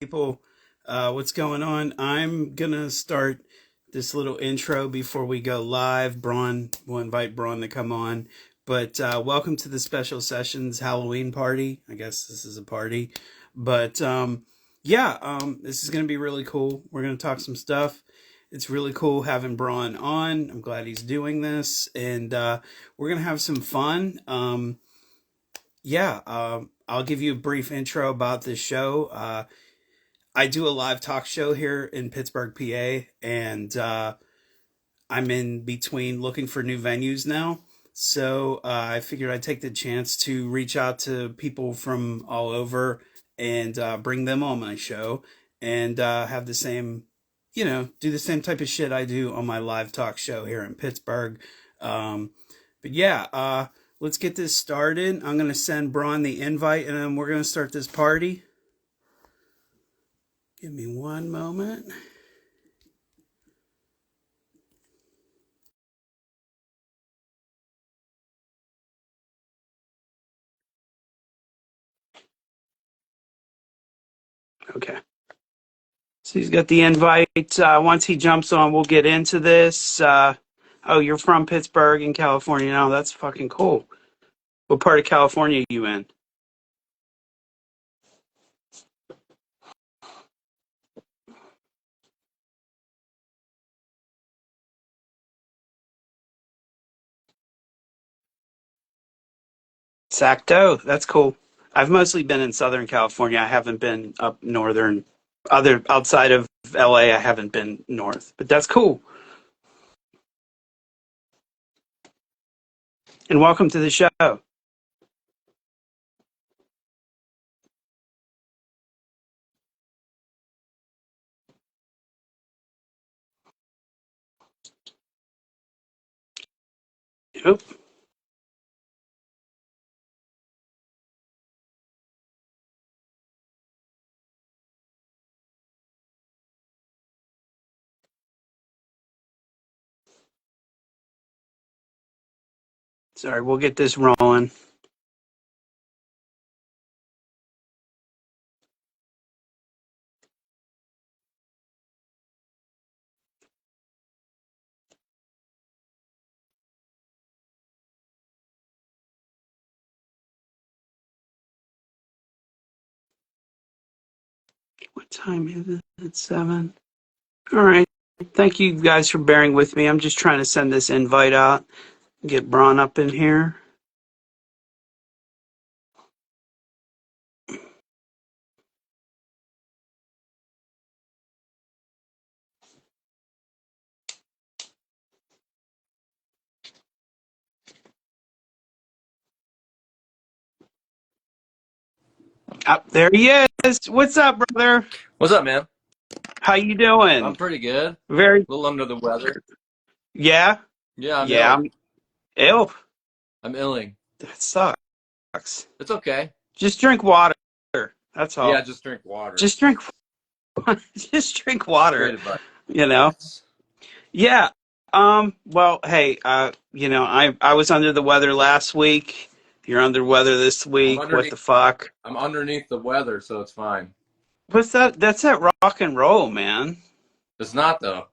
people. What's going on? I'm gonna start this little intro before we go live. Braun, we'll invite Braun to come on. But welcome to the Special Sessions Halloween party. I guess this is a party. But this is gonna be really cool. We're gonna talk some stuff. It's really cool having Braun on. I'm glad he's doing this, and we're gonna have some fun. I'll give you a brief intro about this show. I do a live talk show here in Pittsburgh, PA, and I'm in between looking for new venues now. So I figured I'd take the chance to reach out to people from all over and bring them on my show and have the same, do the same type of shit I do on my live talk show here in Pittsburgh. Let's get this started. I'm going to send Braun the invite and then we're going to start this party. Give me one moment. Okay. So he's got the invite. Once he jumps on, we'll get into this. You're from Pittsburgh in California now. That's fucking cool. What part of California are you in? Sacto. That's cool. I've mostly been in Southern California. I haven't been up northern. Outside of LA, I haven't been north. But that's cool. And welcome to the show. Yep. Sorry, we'll get this rolling. What time is it? It's 7. All right. Thank you guys for bearing with me. I'm just trying to send this invite out. Get Braun up in here. Up there he is. What's up, brother? What's up, man? How you doing? I'm pretty good. Very. A little under the weather. Yeah. Yeah, I'm Yeah. ill. I'm ill. I'm illing. That sucks. It's okay. Just drink water. That's all. Yeah, just drink water. Just drink. Just drink water. Great advice. You know. Yeah. Well, hey. I was under the weather last week. You're under the weather this week. What the fuck? I'm underneath the weather, so it's fine. What's that? That's that rock and roll, man. It's not though.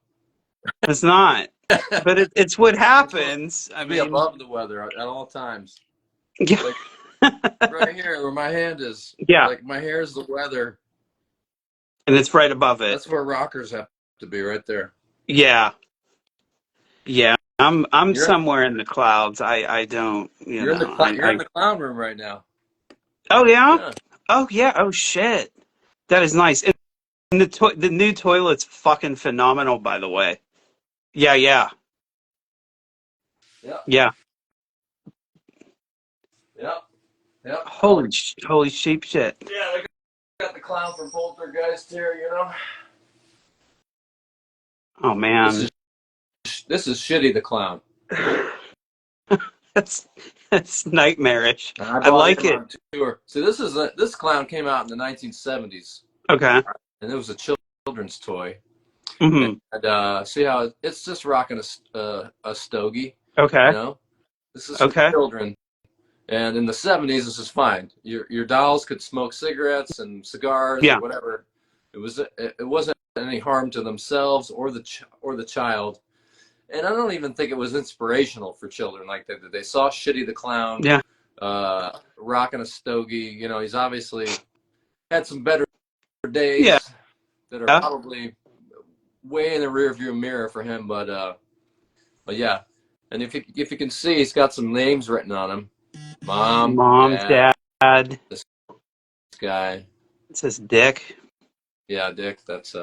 It's not. But it's what happens. I Be mean, above the weather at all times. yeah. Like, right here where my hand is. Yeah. Like my hair is the weather. And it's right above it. That's where rockers have to be, right there. Yeah. Yeah. I'm somewhere in the clouds. I don't. You're in the clown room right now. Oh yeah? Oh yeah. Oh shit. That is nice. And the new toilet's fucking phenomenal, by the way. Yeah. Yeah. Yeah. Yep. Holy sheep shit. Yeah, they got the clown from Poltergeist here, you know. Oh man. This is Shitty the Clown. That's nightmarish. I like it. So this clown came out in the 1970s. Okay. And it was a children's toy. Mm-hmm. And see how it's just rocking a stogie. Okay. You know? This is for children. And in the 70s, this is fine. Your dolls could smoke cigarettes and cigars or whatever. it wasn't any harm to themselves or the child. And I don't even think it was inspirational for children. Like they saw Shitty the Clown Yeah. rocking a stogie. You know, he's obviously had some better Yeah. days that are probably way in the rearview mirror for him. But yeah. And if you can see, he's got some names written on him: Mom, Mom's Dad, dad. this guy. It says Dick. Yeah, Dick. That's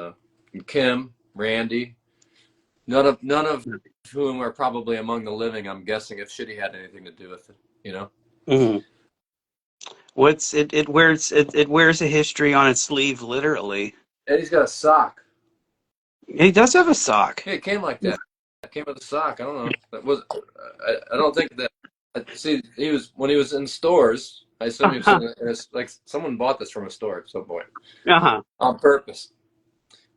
Kim, Randy. None of whom are probably among the living. I'm guessing if Shitty had anything to do with it, you know. Mm-hmm. What's it? It wears a history on its sleeve, literally. Eddie's got a sock. He does have a sock. Hey, it came like that. It came with a sock. I don't know. That was. I don't think that. See, he was when he was in stores. I assume he was like someone bought this from a store at some point Uh-huh. on purpose.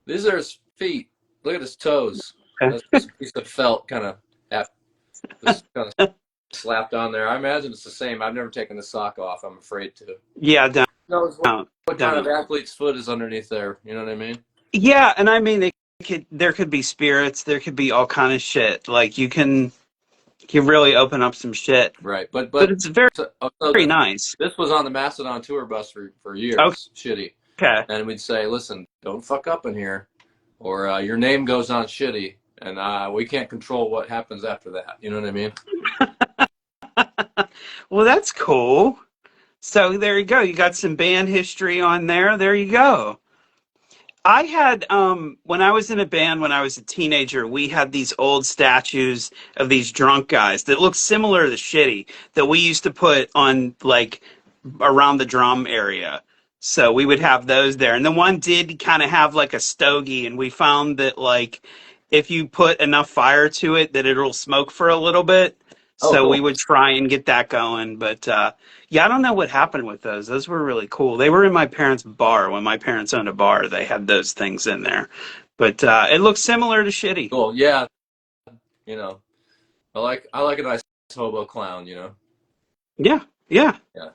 These are his feet. Look at his toes. That's just a piece of felt kind of slapped on there. I imagine it's the same. I've never taken the sock off. I'm afraid to. Yeah, don't. What kind of athlete's foot is underneath there? You know what I mean? Yeah, and I mean, there could be spirits. There could be all kind of shit. Like you can really open up some shit. Right, but it's very nice. This was on the Mastodon tour bus for years. Okay. Shitty. Okay. And we'd say, listen, don't fuck up in here, or your name goes on Shitty, and we can't control what happens after that. You know what I mean? Well, that's cool. So there you go. You got some band history on there. There you go. I had when I was in a band when I was a teenager, we had these old statues of these drunk guys that looked similar to Shitty that we used to put on like around the drum area. So we would have those there. And the one did kind of have like a stogie, and we found that like if you put enough fire to it that it'll smoke for a little bit. Oh, So cool. we would try and get that going, but yeah, I don't know what happened with those. Those were really cool. They were in my parents' bar. When my parents owned a bar, they had those things in there. But it looks similar to Shitty. Cool. Yeah. You know, I like a nice hobo clown. You know. Yeah. Yeah. Yeah.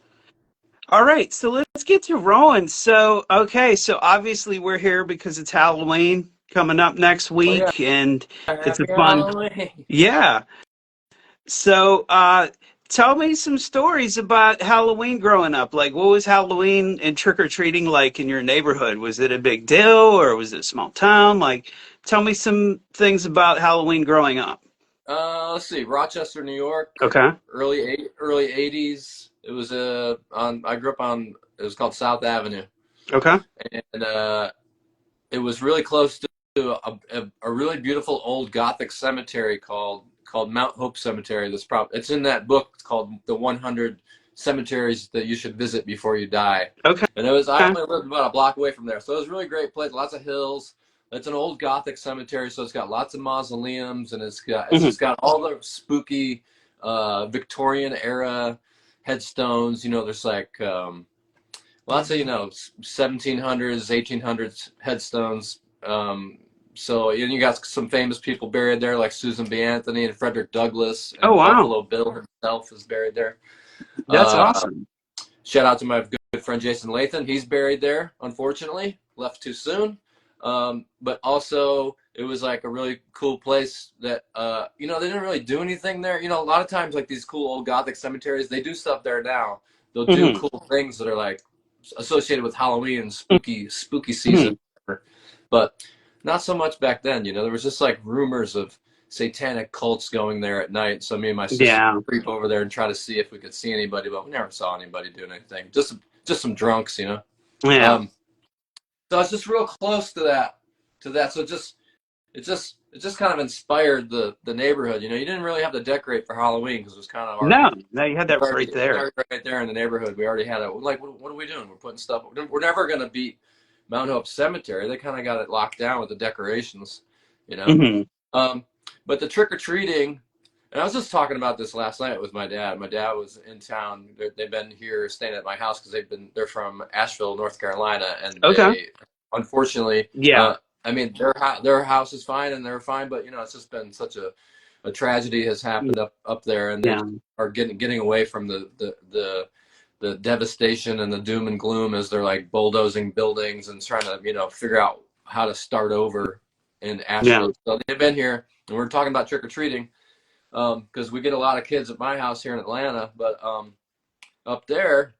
All right, so let's get to rolling. So, okay, so obviously we're here because it's Halloween coming up next week, and it's a fun. Halloween. Yeah. So, tell me some stories about Halloween growing up. Like, what was Halloween and trick-or-treating like in your neighborhood? Was it a big deal or was it a small town? Like, tell me some things about Halloween growing up. Let's see, Rochester, New York, Okay. early 80s. It was I grew up on. It was called South Avenue, Okay. and it was really close to a really beautiful old Gothic cemetery called Mount Hope Cemetery. It's in that book. It's called The 100 Cemeteries That You Should Visit Before You Die. Okay. And I only lived about a block away from there, so it was a really great place. Lots of hills. It's an old Gothic cemetery, so it's got lots of mausoleums, and it's just got all the spooky Victorian era headstones. You know, there's like lots of 1700s, 1800s headstones. So you got some famous people buried there, like Susan B. Anthony and Frederick Douglass. And Oh, wow. Buffalo Bill himself is buried there. That's awesome. Shout out to my good friend Jason Lathan. He's buried there, unfortunately. Left too soon. But also, it was like a really cool place that, they didn't really do anything there. You know, a lot of times, like these cool old Gothic cemeteries, they do stuff there now. They'll do cool things that are like associated with Halloween and spooky season. But not so much back then. You know, there was just like rumors of satanic cults going there at night. So me and my sister would creep over there and try to see if we could see anybody, but we never saw anybody doing anything. Just some drunks, you know. Yeah. So it's just real close to that. So it just kind of inspired the neighborhood. You know, you didn't really have to decorate for Halloween because it was kind of no, you had that right there. Right there in the neighborhood. We already had it. Like, what are we doing? We're putting stuff. We're never gonna beat Mount Hope Cemetery. They kind of got it locked down with the decorations, you know. But the trick or treating, and I was just talking about this last night with my dad. My dad was in town. They've been here staying at my house because they're from Asheville, North Carolina, and they, unfortunately, I mean their house is fine and they're fine, but it's just been such a tragedy has happened up there, and they are getting away from the the devastation and the doom and gloom as they're like bulldozing buildings and trying to, figure out how to start over in Yeah. Asheville. So they've been here, and we're talking about trick-or-treating because we get a lot of kids at my house here in Atlanta, but up there,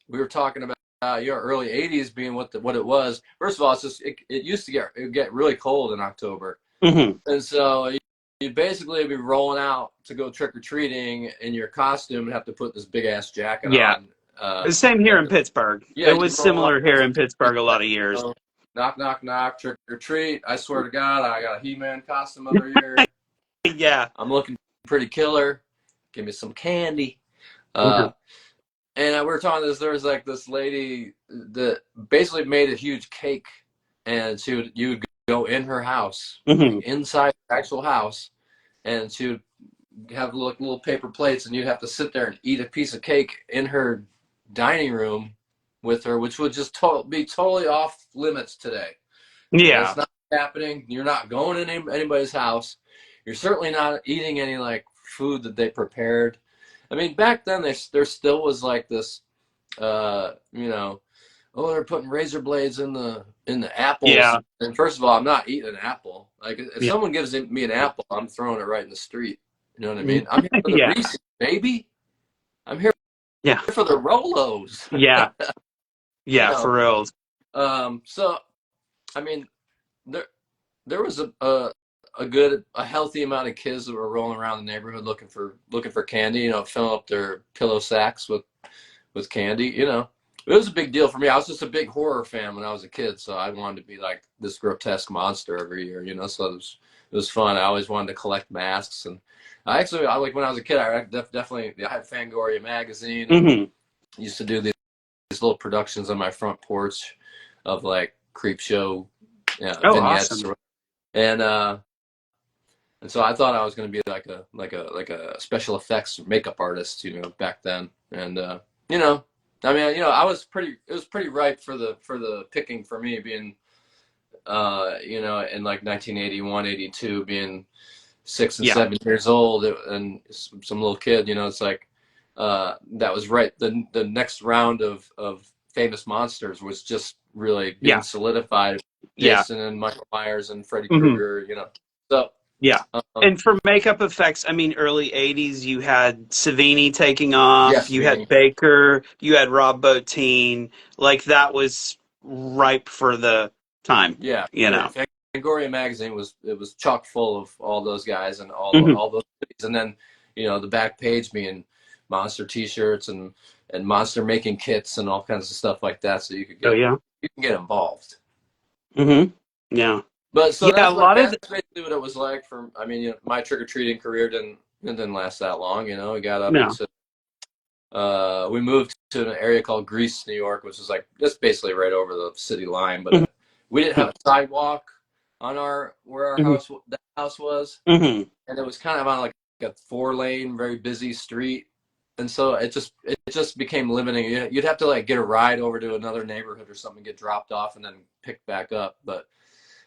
we were talking about early 80s being what it was. First of all, it's just it used to get really cold in October. Mm-hmm. And so you basically be rolling out to go trick-or-treating in your costume and have to put this big-ass jacket Yeah. on. The same here in Pittsburgh. Yeah, It you was roll out, similar here in Pittsburgh a lot of years. knock, knock, knock, trick-or-treat. I swear to God, I got a He-Man costume over here. Yeah. I'm looking pretty killer. Give me some candy. Mhm. And we were talking this. There was like this lady that basically made a huge cake, and you would go in her house, like Mhm. inside the actual house, and she would have little paper plates, and you'd have to sit there and eat a piece of cake in her dining room with her, which would just be totally off limits today. Yeah. That's not happening. You're not going in anybody's house. You're certainly not eating any like food that they prepared. I mean, back then there still was like this, oh, they're putting razor blades in the apples. Yeah. And first of all, I'm not eating an apple. Like if Yeah. someone gives me an apple, I'm throwing it right in the street. You know what I mean? I'm here for the Yeah. Reese's, baby. I'm here Yeah. for the Rolos. Yeah. you Yeah. For know. reals. So I mean, there was a healthy amount of kids that were rolling around the neighborhood looking for candy, filling up their pillow sacks with candy, It was a big deal for me. I was just a big horror fan when I was a kid, so I wanted to be like this grotesque monster every year, So it was fun. I always wanted to collect masks, and I like when I was a kid. I definitely I had Fangoria magazine, and Mhm. used to do these little productions on my front porch of like creep show Oh, vignettes, awesome. and so I thought I was going to be like a special effects makeup artist, back then, and I mean, it was pretty ripe for the picking for me being, in like 1981, 82, being 6 and Yeah. 7 years old and some little kid, it's like, that was right. The next round of famous monsters was just really being Yeah. solidified. Yeah. Jason and Michael Myers and Freddy Mhm. Krueger, so, Yeah. um, And for makeup effects, I mean, early 80s, you had Savini taking yes, off, you had Vinny. Baker, you had Rob Bottin. Like, that was ripe for the time, Yeah, you know? Fangoria magazine was chock full of all those guys and Mhm. all those goodies. And then the back page being monster T-shirts and monster making kits and all kinds of stuff like that, so Oh, yeah. you can get involved. Mhm. Yeah. But so Yeah, a lot of that's basically what it was like for. I mean, my trick or treating career didn't last that long. We got up no. into we moved to an area called Greece, New York, which is like just basically right over the city line. But Mhm. we didn't have a sidewalk on where our Mhm. house was, Mhm. and it was kind of on like a 4-lane, very busy street. And so it just became limiting. You'd have to like get a ride over to another neighborhood or something, get dropped off, and then pick back up. But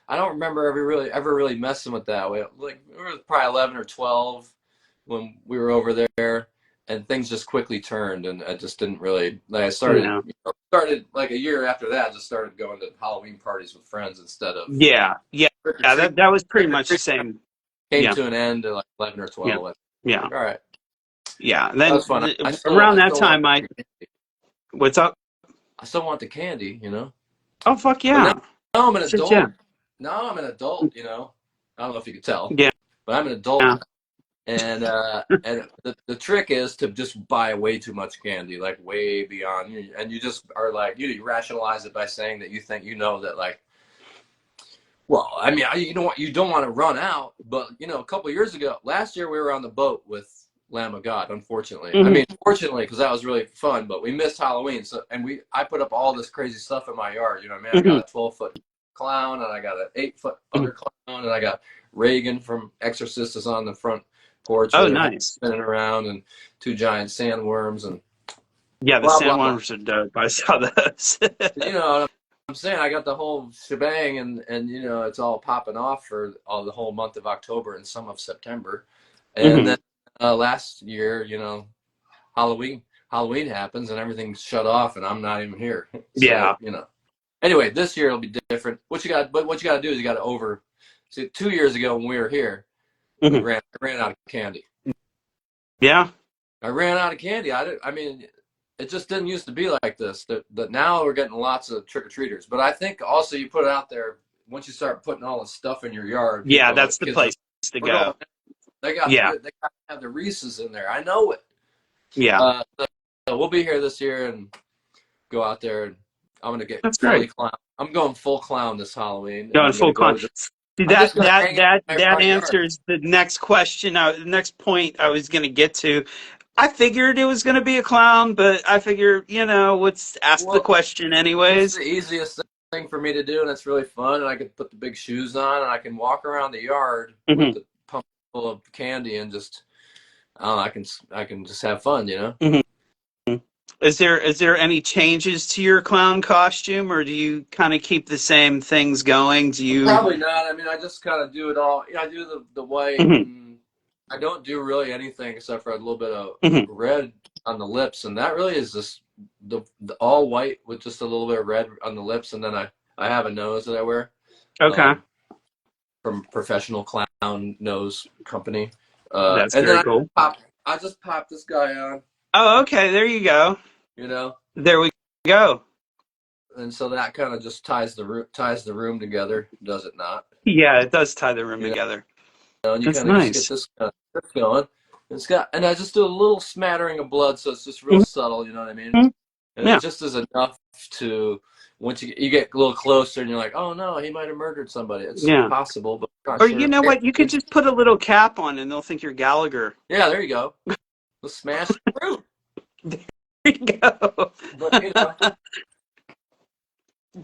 I don't remember ever really messing with that. We were probably 11 or 12 when we were over there, and things just quickly turned, and I just didn't really like. I started Yeah. started like a year after that. I just started going to Halloween parties with friends instead of Yeah. Yeah. trick or Yeah. treat. That was pretty Trick or much the treat same. came Yeah. to an end at like 11 or Yeah. 12. I was Yeah. like, all right, Yeah. that Then was fun. around I that still want time, what's up? I still want the candy. Oh, fuck But now, yeah. now I'm an Shit, yeah. adult. Now I'm an adult. I don't know if you could tell, Yeah. but I'm an adult now. And the trick is to just buy way too much candy, like way beyond, and you just are like you rationalize it by saying that you think that like, well, I mean, you don't want to run out, but a couple of years ago, last year we were on the boat with Lamb of God, unfortunately. I Mhm. mean, fortunately, because that was really fun, but we missed Halloween, I put up all this crazy stuff in my yard. Man, I Mhm. got a 12-foot clown, and I got an 8-foot Mhm. other clown, and I got Reagan from Exorcist is on the front porch Oh, with her head nice. spinning around, and two giant sandworms, and Yeah, the blah blah blah. sandworms are dope. I saw those. You know what I'm saying? I got the whole shebang, and it's all popping off for all the whole month of October and some of September, and Mhm. then last year, Halloween Halloween happens and everything's shut off and I'm not even here. Yeah. So, you know. Anyway, this year it'll be different. What you got to do is you got to see, 2 years ago when we were here, I Hmm. ran out of candy. Yeah. I ran out of candy. I mean, it just didn't used to be like this. That now we're getting lots of trick or treaters. But I think also you put it out there once you start putting all the stuff in your yard. Yeah, People are that's like the kids are. place to We're going. go. Yeah. They got to have the Reese's in there. I know it. Yeah. So we'll be here this year and go out there and I'm gonna get That's fully great. clown. I'm going full clown this Halloween, and Going I'm gonna full clown. go. See, I'm just gonna hang out in my that front yard. answers the next question. The next point I was going to get to. I figured it was going to be a clown, but I figure, let's ask the Well, question it's anyways. the easiest thing for me to do, and it's really fun. And I can put the big shoes on, and I can walk around the yard with Hmm. the pump full of candy, and just I don't know. I can just have fun, you know. Hmm. Is there any changes to your clown costume, or do you kind of keep the same things going? Do you? Probably not. I mean, I just kind of do it all. I do the white, Hmm. and I don't do really anything except for a little bit of Hmm. red on the lips, and that really is just the all white with just a little bit of red on the lips, and then I have a nose that I wear Okay, um, from Professional Clown Nose Company, that's and then very cool. I just pop this guy on, Oh, okay, there you go. you know, There we go. and so that kind of just ties the room together, does it not? Yeah, it does tie the room You together. know, and you That's kind of just get nice. this kind of trip going. And I just do a little smattering of blood, so it's just real subtle. You know what I mean? Mhm. And it Yeah, just is enough to once you get a little closer, and you're like, oh no, he might have murdered somebody. It's yeah. possible, but I'm not Or you sure. know what? You could just put a little cap on, and they'll think you're Gallagher. Yeah, there you go. Let's smash through. There you go. But you know,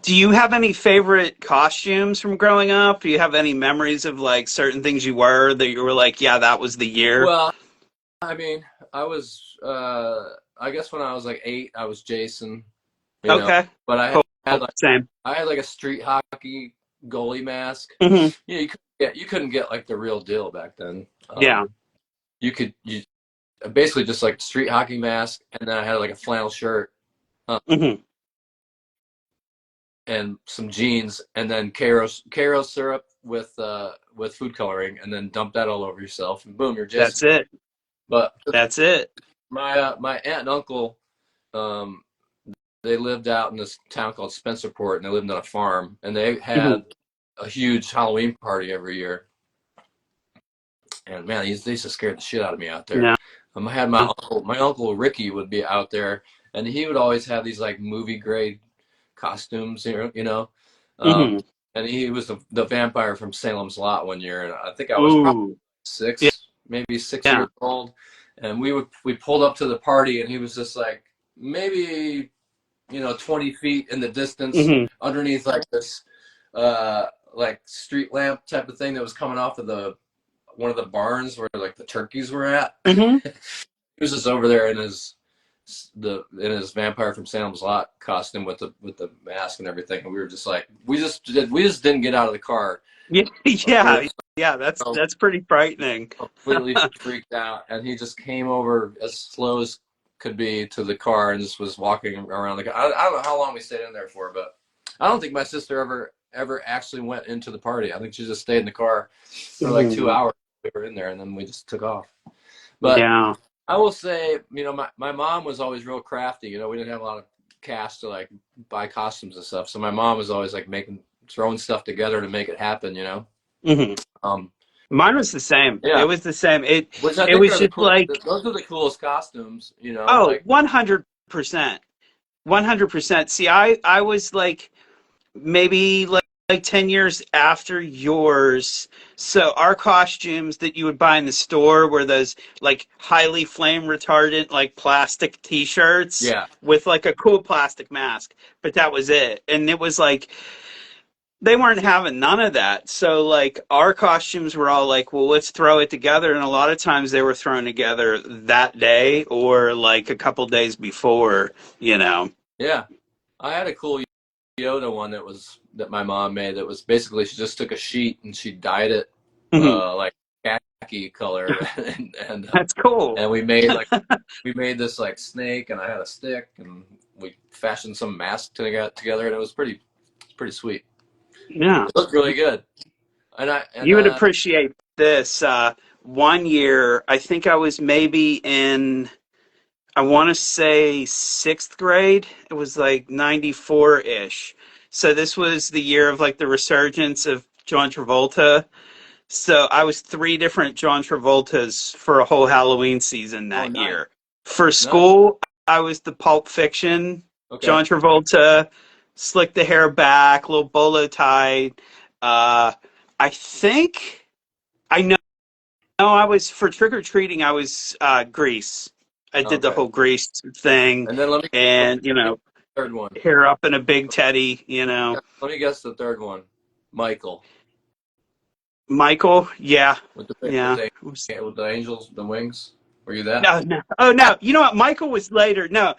Do you have any favorite costumes from growing up? Do you have any memories of like certain things you were that you were like, yeah, that was the year? well, I mean, I was, I guess when I was like 8, I was Jason. You know, Okay, but cool. had like Same. I had like a street hockey goalie mask. Hmm. Yeah, you couldn't get like the real deal back then. Yeah. You basically just like street hockey mask, and then I had like a flannel shirt Hmm. and some jeans, and then Karo syrup with food coloring, and then dump that all over yourself, and boom, you're That's Jason. it. But That's it. my aunt and uncle, um, they lived out in this town called Spencerport, and they lived on a farm, and they Hmm. had a huge Halloween party every year. And man, they used to scare the shit out of me out there. Yeah. I had my uncle Ricky would be out there, and he would always have these like movie grade costumes, you know. Um, Hmm. and he was the vampire from Salem's Lot one year, and I think I was probably Ooh. Yeah. 6, maybe 6 years Yeah. old. And we pulled up to the party, and he was just like maybe 20 feet in the distance Hmm. underneath like this like street lamp type of thing that was coming off of the one of the barns where like the turkeys were at. Hmm. He was just over there in his vampire from Salem's Lot costume with the mask and everything, and we were just like we just didn't get out of the car. Yeah. We were Yeah. just Yeah. That's pretty frightening. completely freaked out, and he just came over as slow as could be to the car and just was walking around the car. I don't know how long we stayed in there for, but I don't think my sister ever actually went into the party. I think she just stayed in the car for like 2 hours. We were in there, and then we just took off. But Yeah. I will say, my mom was always real crafty. We didn't have a lot of cash to like buy costumes and stuff, so my mom was always like throwing stuff together to make it happen. Hmm. Um, Mine was the same. It yeah, was the same. It which I it think was are the just cool. like, Those are the coolest costumes. oh, Like 100%. 100%. See, I was like maybe like 10 years after yours. So our costumes that you would buy in the store were those like highly flame retardant like plastic t-shirts yeah, with like a cool plastic mask, but that was it. And it was like they weren't having none of that. So like our costumes were all like, well, let's throw it together. And a lot of times they were thrown together that day or like a couple days before. yeah. I had a cool Yoda one that my mom made. That was basically she just took a sheet and she dyed it Hmm. like khaki color, That's cool. and we made this like snake, and I had a stick, and we fashioned some mask together, and it was pretty sweet. Yeah. It looked really good, You would appreciate this. One year, I think I was maybe in, I want to say sixth grade. It was like 94-ish. So this was the year of like the resurgence of John Travolta. So I was three different John Travoltas for a whole Halloween season oh that nice, year. For nice, school, I was the Pulp Fiction okay, John Travolta, slick the hair back, little bolo tie. Uh, I think I know. No, I was for trick or treating. I was Grease. I did the okay. whole Grease thing, And then and let me guess the third one. hair up in a big teddy. Let me guess the third one. Michael Michael. Yeah, with yeah. with the angels, the wings. Were you that? No, no. Oh no. You know what? Michael was later. No.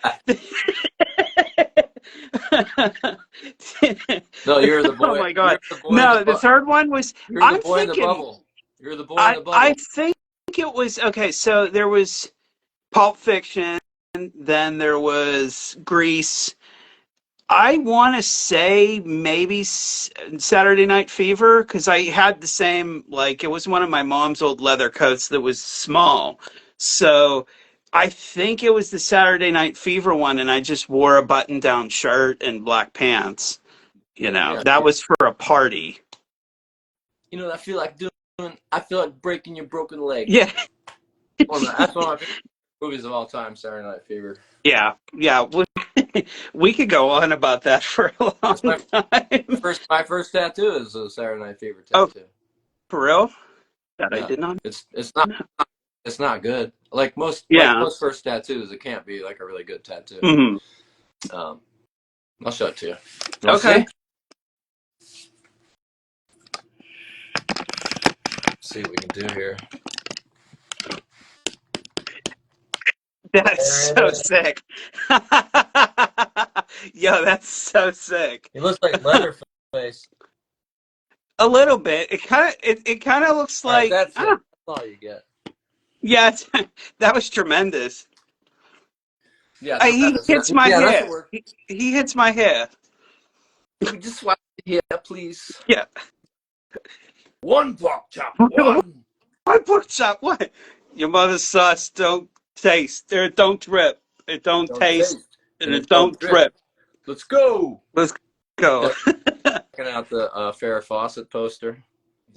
No, you're the Oh boy. my God. You're the boy in the No, the third one was. You're the I'm boy in the thinking. bubble. You're the boy in the I bubble. think it was okay. So there was Pulp Fiction. Then there was Grease. I want to say maybe Saturday Night Fever because I had the same, like, it was one of my mom's old leather coats that was small. So I think it was the Saturday Night Fever one, and I just wore a button down shirt and black pants. Yeah. That was for a party. You know what I feel like doing? I feel like breaking your broken leg. Yeah. That's one of my favorite movies of all time, Saturday Night Fever. Yeah. Yeah. We could go on about that for a That's long time. my first tattoo is a Saturday Night Fever Oh, tattoo. for real? That I Yeah, did not. it's not good. Like Yeah. most first tattoos, it can't be like a really good tattoo. Hmm. Um, I'll show it to you. You want to Okay. see? See what we can do here. That's so sick. Yo, that's so sick. He looks like Leatherface. A little bit. It kind of looks All right, like that's it. That's all you get. yeah, that was tremendous. Yeah, He tremendous. hits my Yeah, that's hair. what we're. He hits my hair. Can we just watch it here, please? Yeah. One pork chop. What One. pork chop? What? Your mother's sauce don't taste. Or it don't drip. It don't Don't taste. taste And and it it don't don't drip. drip. Let's go. Let's go. Checking out the Farrah Fawcett poster.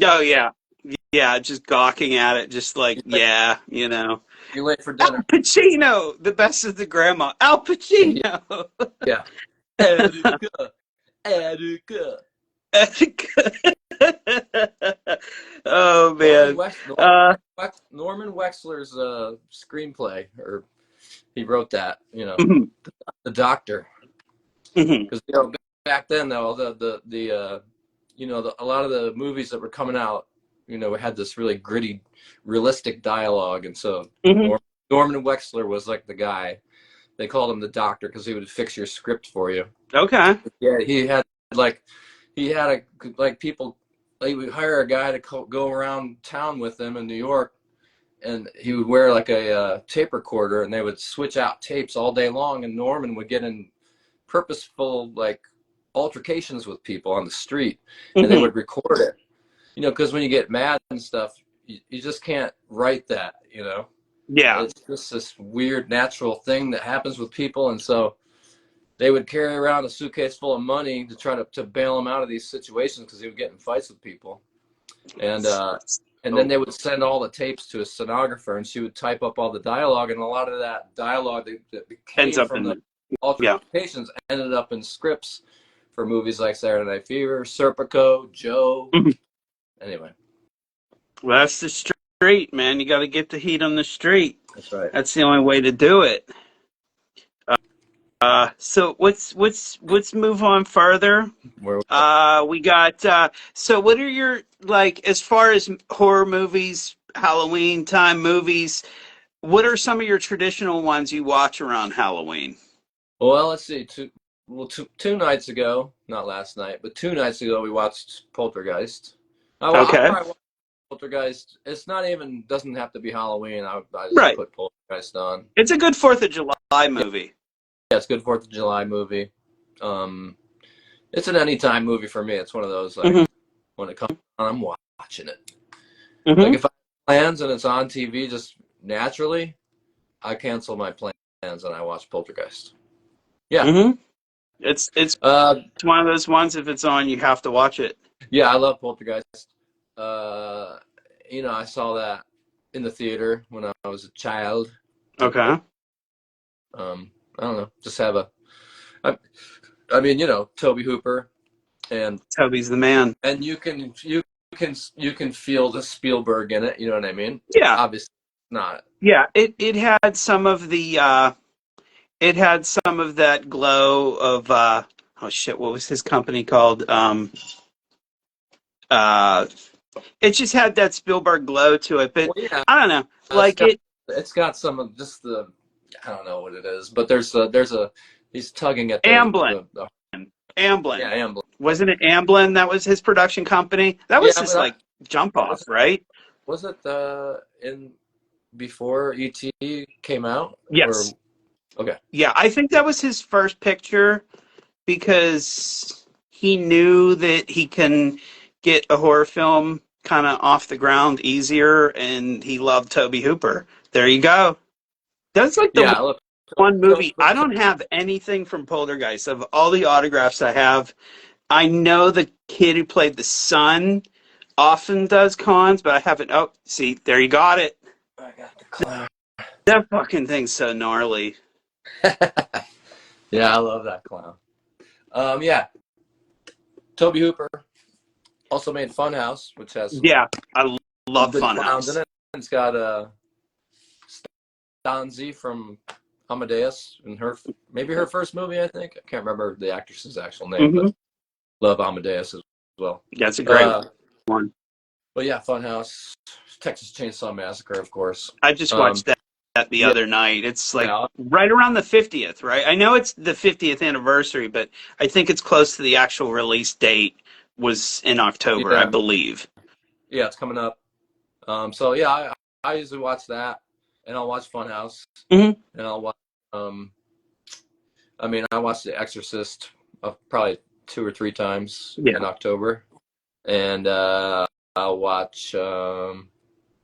Oh yeah. Yeah, just gawking at it, just like, You late, yeah, you late for Al dinner? Pacino, the best is the grandma. Al Yeah. Pacino. Yeah. Attica. Attica. Oh Norman, man. Wex, Uh, Norman Wexler's screenplay, or he wrote that. mhm, The Doctor. mhm, Because back then though, a lot of the movies that were coming out, we had this really gritty, realistic dialogue, and so mhm. Norman Wexler was like the guy. They called him the Doctor because he would fix your script for you. Okay. Yeah, people. Like, would hire a guy to go around town with them in New York, and he would wear like a tape recorder, and they would switch out tapes all day long, and Norman would get in purposeful like altercations with people on the street, and they Mhm. would record it. Because when you get mad and stuff, you just can't write that. Yeah. It's just this weird natural thing that happens with people, and so they would carry around a suitcase full of money to try to bail him out of these situations because he would get in fights with people, and then they would send all the tapes to a stenographer, and she would type up all the dialogue, and a lot of that dialogue that Ends came up from in the yeah. altercations ended up in scripts for movies like Saturday Night Fever, Serpico, Joe. Mhm. Anyway, Well, that's the street, man. You got to get the heat on the street. that's right. That's the only way to do it. So let's move on further. Where We got so what are your, like, as far as horror movies, Halloween time movies, what are some of your traditional ones you watch around Halloween? Well, let's see. Two nights ago, not last night, but 2 nights ago, we watched Poltergeist. I'll Okay. probably watch Poltergeist. It's not even doesn't have to be Halloween. I just Right. put Poltergeist on. It's a good 4th of July movie. Yeah, it's a good 4th of July movie. It's an anytime movie for me. It's one of those like Mm-hmm. when it comes on, I'm watching it. Like Mm-hmm. if I have plans and it's on TV just naturally, I cancel my plans and I watch Poltergeist. Yeah. Mm-hmm. It's Uh, one of those ones, if it's on, you have to watch it. yeah, I love Poltergeist. Uh, I saw that in the theater when I was a child. Okay. I don't know, just have I mean, Toby Hooper, and Toby's the man. you can feel the Spielberg in it. You know what I mean? Yeah. Obviously, not. Yeah. It had some of the it had some of that glow of oh shit, what was his company called? Uh it just had that Spielberg glow to it, but Well, yeah, I don't know. it's Like got it it's got some of just the I don't know what it is, but there's a he's tugging at Amblin. the Amblin. yeah, Amblin. Wasn't it Amblin that was his production company? That Yeah, was his but like jump off, was right? was it in before ET came out, or Yes. okay? Yeah, I think that was his first picture because he knew that he can get a horror film kind of off the ground easier, and he loved Toby Hooper. There you go. That's like the Yeah, look, one movie. I don't have anything from Poltergeist. Of all the autographs I have, I know the kid who played the son often does cons, but I haven't. Oh, see, there you got it. I got the clown. That fucking thing's so gnarly. Yeah, I love that clown. Yeah, Toby Hooper also made Funhouse, which has Yeah, I some love good clowns in Funhouse. it. It's got Stanzi from Amadeus in maybe her first movie. I think I can't remember the actress's actual name, but Mm-hmm. love Amadeus as well. That's a great Uh, one. but yeah, Funhouse, Texas Chainsaw Massacre, of course. I just watched that the Yeah, other night. It's like yeah, right around the 50th, right? I know it's the 50th anniversary, but I think it's close to the actual release date was in October, I yeah, believe. yeah. It's coming up. So yeah, I usually watch that, and I'll watch Funhouse, Mm-hmm. and I'll watch. I mean, I watched The Exorcist probably 2 or 3 times Yeah. in October, and I'll watch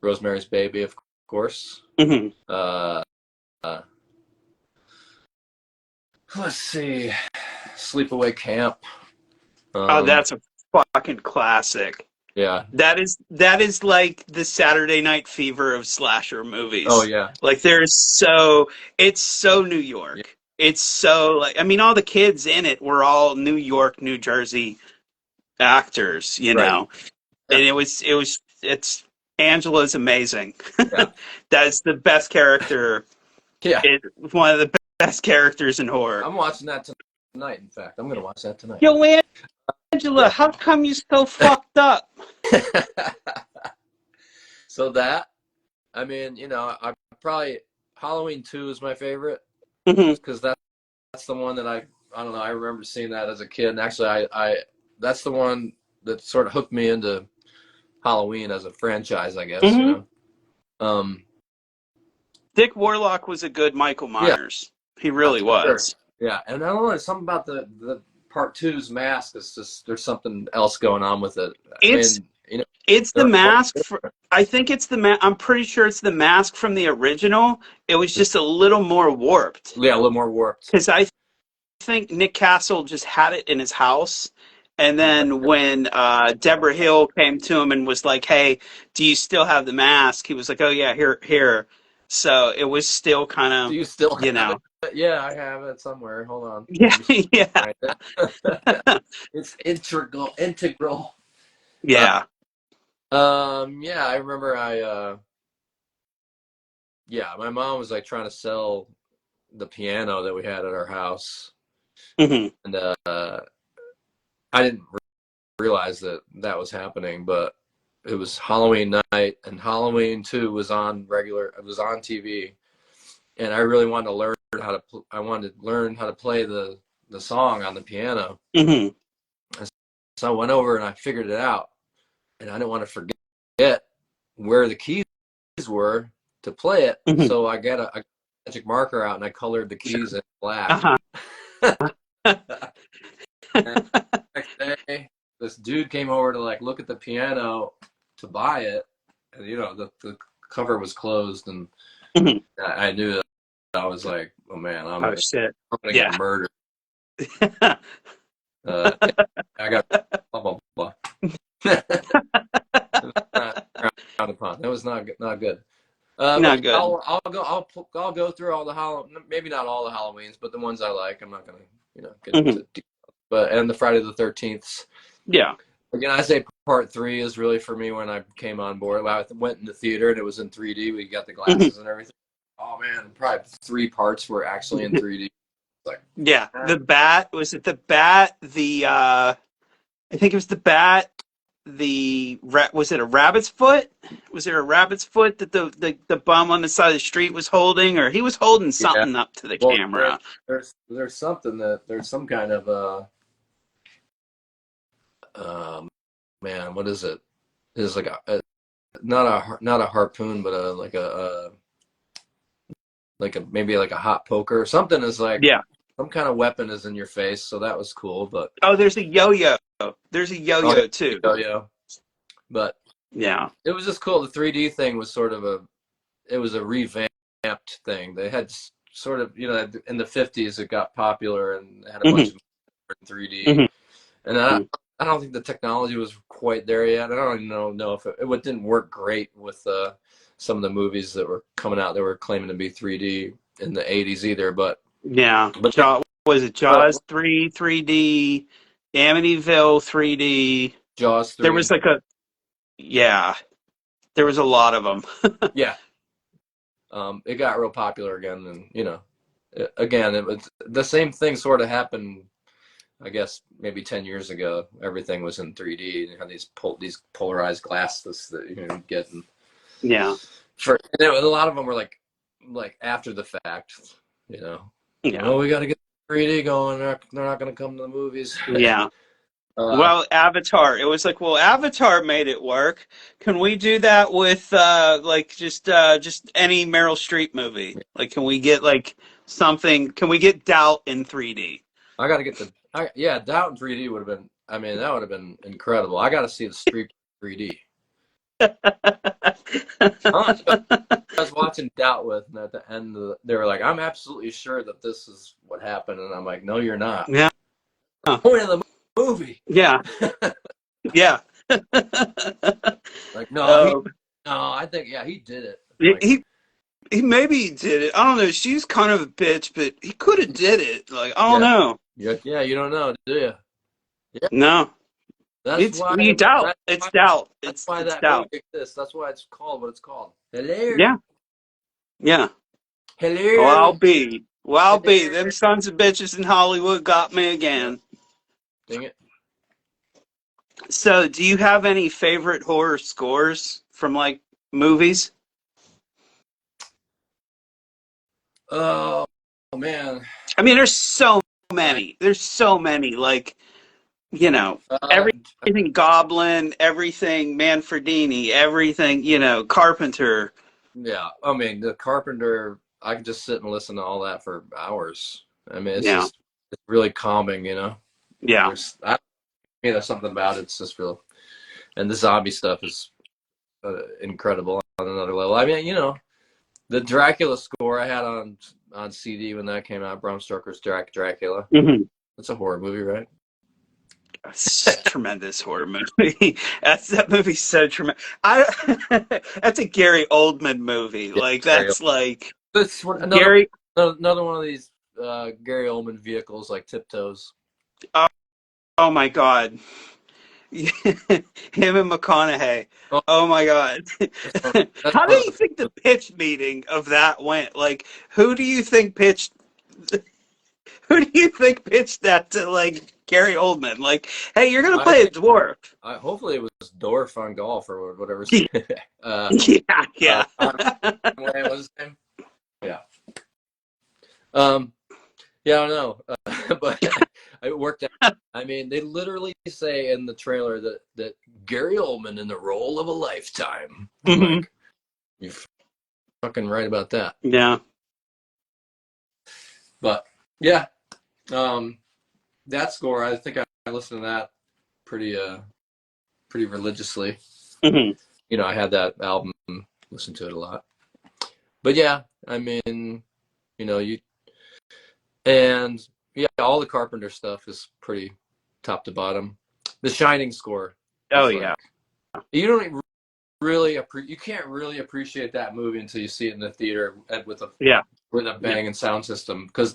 Rosemary's Baby, of course. Mm-hmm. Uh, uh, let's see, Sleepaway Camp. Oh, that's a fucking classic. Yeah. That is like the Saturday Night Fever of slasher Oh movies. yeah. Like it's so New Yeah. York. It's so like I mean all the kids in it were all New York, New Jersey actors, you Right. know. Yeah. And it's Angela's amazing. Yeah. That's the best character. Yeah. It's one of the best characters in horror. I'm watching that tonight. In fact, I'm gonna watch that tonight. Yo, Angela, Yeah. how come you so fucked up? So that, I mean, I probably Halloween 2 is my favorite, Mm-hmm. because that's the one that I don't know, I remember seeing that as a kid, and actually I that's the one that sort of hooked me into Halloween as a franchise, I guess. Mm-hmm. Um, Dick Warlock was a good Michael yeah, Myers. He really sure. was. Yeah, and I don't know, there's something about the part two's mask. It's just there's something else going on with it. I It's mean, it's the they're mask. I think it's the I'm pretty sure it's the mask from the original. It was just a little more warped yeah, a little more warped. because I think Nick Castle just had it in his house. And then when Deborah Hill came to him and was like, "Hey, do you still have the mask?" He was like, "Oh yeah, here." So it was still kind Do of, you still you have know, it? Yeah, I have it somewhere. Hold on. yeah, yeah, Right there. It's integral. yeah. Yeah, I remember yeah, my mom was like trying to sell the piano that we had at our house, Hmm. and I didn't realize that that was happening, but it was Halloween night, and Halloween 2 was on it was on TV, and I really wanted to learn I wanted to learn how to play the song on the piano. Hmm. So I went over and I figured it out, and I didn't want to forget. where the keys were to play it. Mhm. So I got a magic marker out and I colored the keys in black. Uh-huh. And the next day, this dude came over to like look at the piano to buy it, and the cover was closed, and Mhm. I knew that. I was like, oh man, Oh shit. I'm gonna get Yeah. murdered. Uh, I got blah blah blah. Frowned upon. That was not good. But Not good. I'll go through all the maybe not all the Halloweens, but the ones I like. I'm not gonna get Mhm. into but and the Friday the 13th. Yeah. Again, I say part 3 is really for me when I came on board. I went in the theater and it was in 3D. We got the Mhm. glasses and everything. Oh man, probably 3 parts were actually in 3D. Like, Yeah. The bat, was it the bat? I think it was the bat. Was it a rabbit's foot? Was it a rabbit's foot that the bum on the side of the street was holding, or he was holding yeah. something up to the Well, camera? there's something there's some kind of man, what is it? It's like not a harpoon, but maybe like a hot poker. Something is like Yeah. some kind of weapon is in your face, so that was cool. But Oh, there's a yo-yo. There's a yo-yo too. yeah. But Yeah. it was just cool. The 3D thing was sort of it was a revamped thing. They had sort of, in the 50s it got popular and had a bunch Mhm. of 3D. Mhm. And I don't think the technology was quite there yet. I don't even know if it didn't work great with some of the movies that were coming out that were claiming to be 3D in the 80s either. But Yeah. yeah, Was it but Jaws 3D, Amityville 3D? Jaws There 3, was yeah, there was a lot of them. yeah, it got real popular again, and again, it was the same thing sort of happened. I guess maybe 10 years ago, everything was in 3D, and you had these polarized glasses that you get. And Yeah. a lot of them were like after the fact, Yeah. oh, we got to get 3D going. They're not going to come to the movies. Yeah. uh, Well, Avatar. It was like, well, Avatar made it work. Can we do that with just any Meryl Streep movie? Like, can we get like something? Can we get Doubt in 3D? I got to get yeah, Doubt in 3D would have been. I mean, that would have been incredible. I got to see the street 3D. I was watching Doubt with, and at the end, they were like, "I'm absolutely sure that this is what happened," and I'm like, "No, you're not." Yeah. Point of the movie. Yeah. Yeah. Like, no, Um, I think, yeah, he did it. he, Like, he he maybe did it. I don't know. She's kind of a bitch, but he could have did it. Like, I don't yeah, know. you don't know, do you? Yeah, No. that's It's why. you doubt. It's doubt. That's why It's that movie doubt. exists. That's why it's called what it's called. Hello, Yeah. Yeah. Well, hello, I'll be. hello. Them sons of bitches in Hollywood got me Yeah, again. dang it. So, do you have any favorite horror scores from like movies? Oh man. I mean, there's so I, many. There's so many. Like, you know, uh, everything Goblin, everything Manfredini, everything, Carpenter. yeah. I mean, the Carpenter. I could just sit and listen to all that for hours. I mean, Yeah. it's really calming. Yeah. There's something about it. It's just real. And the zombie stuff is incredible on another level. I mean, the Dracula score I had on CD when that came out, Bram Stoker's Dracula. Hmm. It's a horror movie, right? It's a tremendous horror movie. That movie's so tremendous. That's a Gary Oldman movie. Yeah, Like that's like It's Gary. another one of these Gary Oldman vehicles like Tiptoes. Oh, oh my God. Him and McConaughey. Oh, Oh my God. that's How do one of you think the pitch meeting of that went? Like, who do you think pitched? Who do you think pitched that to like Gary Oldman? Like, hey, you're gonna I play a think dwarf. hopefully it was Dorf on golf or whatever. uh, Yeah, yeah. what was his name? Yeah. Um, yeah, I don't know, but it worked out. I mean, they literally say in the trailer that Gary Oldman in the role of a lifetime. I'm Mm-hmm. like, you're fucking right about that. Yeah. But yeah, that score, I think I listened to that pretty religiously. Mm-hmm. You know, I had that album, listened to it a lot. But yeah, I mean, you know, and yeah, all the Carpenter stuff is pretty top to bottom. The Shining score Oh is yeah. like, you don't really you can't really appreciate that movie until you see it in the theater with a Yeah. banging sound system, because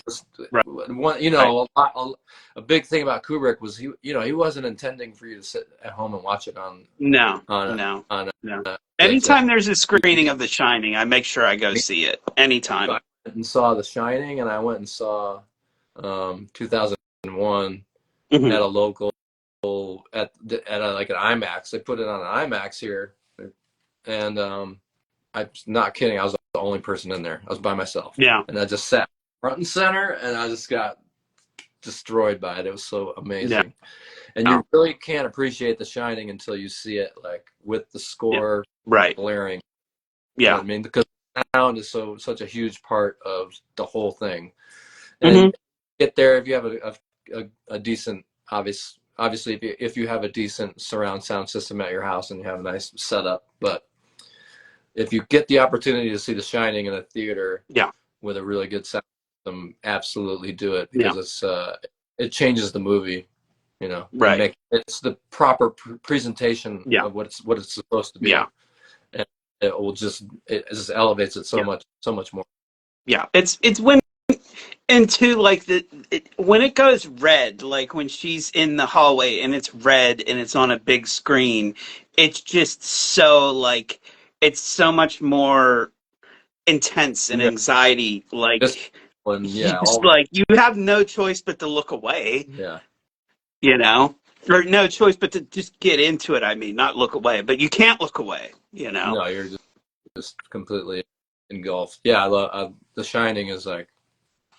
Right. one, you Right. know, a big thing about Kubrick was he wasn't intending for you to sit at home and watch it No. on No. on No. a VHS. Anytime there's a screening of The Shining, I make sure I go see it. Anytime. I went and saw The Shining, and I went and saw 2001 Mm-hmm. at a local like an IMAX. They put it on an IMAX here, and I'm not kidding. I was the only person in there. I was by myself, Yeah. and I just sat front and center, and I just got destroyed by it. It was so Yeah. amazing, and you really can't appreciate The Shining until you see it like with the Yeah. score Right. blaring. You know Yeah. what I mean? Because sound is such a huge part of the whole thing, and Mm-hmm. get there if you have a decent obviously if you have a decent surround sound system at your house and you have a nice setup. But if you get the opportunity to see The Shining in a theater Yeah. with a really good sound system, absolutely do it, Yeah. because it changes the movie, you know, and Right. it's the proper presentation Yeah. of what it's supposed to be, Yeah. and it just elevates it so Yeah. much more. Yeah. It's when into like when it goes red, like when she's in the hallway and it's red and it's on a big screen, it's just so like it's so much more intense and Yeah, anxiety. this Like one, you yeah, just all like you have no choice but to look away, yeah. you know, or no choice but to just get into it. I mean, not look away, but you can't look away, you know. No, you're just completely engulfed. Yeah, The Shining is like